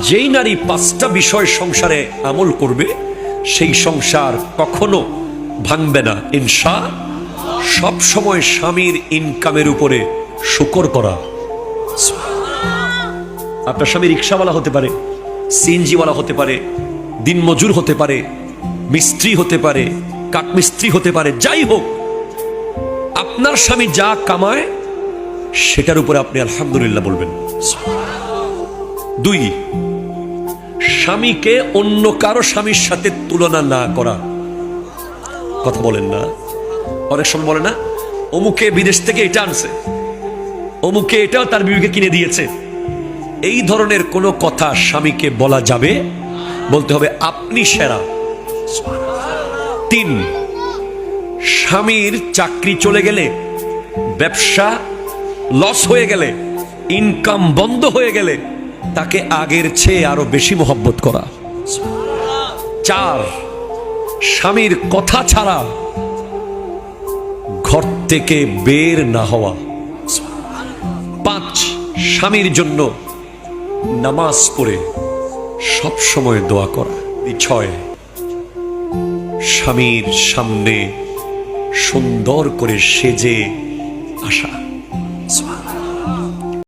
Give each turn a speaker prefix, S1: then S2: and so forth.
S1: যেই নারী পাঁচটা বিষয় সংসারে আমল করবে সেই সংসার কখনো ভাঙবে না ইনশাআল্লাহ। সব সময় স্বামীর ইনকামের উপরে শুকর করা। আপনার স্বামী রিক্সাওয়ালা হতে পারে, সিএনজিওয়ালা হতে পারে, দিনমজুর হতে পারে, মিস্ত্রি হতে পারে, কাঠমিস্ত্রি হতে পারে, যাই হোক আপনার স্বামী যা কামায় সেটার উপরে আপনি আলহামদুলিল্লাহ বলবেন। দুই, স্বামীকে অন্য কারো স্বামীর সাথে তুলনা না করা। কথা বলেন না, অনেক সময় বলে না অমুকে বিদেশ থেকে এটা আনছে, অমুকে এটাও তার বিবিকে কিনে দিয়েছে। এই ধরনের কোনো কথা স্বামীকে বলা যাবে, বলতে হবে আপনি সেরা। তিন, স্বামীর চাকরি চলে গেলে, ব্যবসা লস হয়ে গেলে, ইনকাম বন্ধ হয়ে গেলে তাকে আগের চেয়ে আরো বেশি মহব্বত করা। চার, স্বামীর কথা ছাড়া ঘর থেকে বের না হওয়া। পাঁচ, স্বামীর জন্য নামাজ পড়ে সব সময় দোয়া করা। ছয়, স্বামীর সামনে সুন্দর করে সেজে আসা।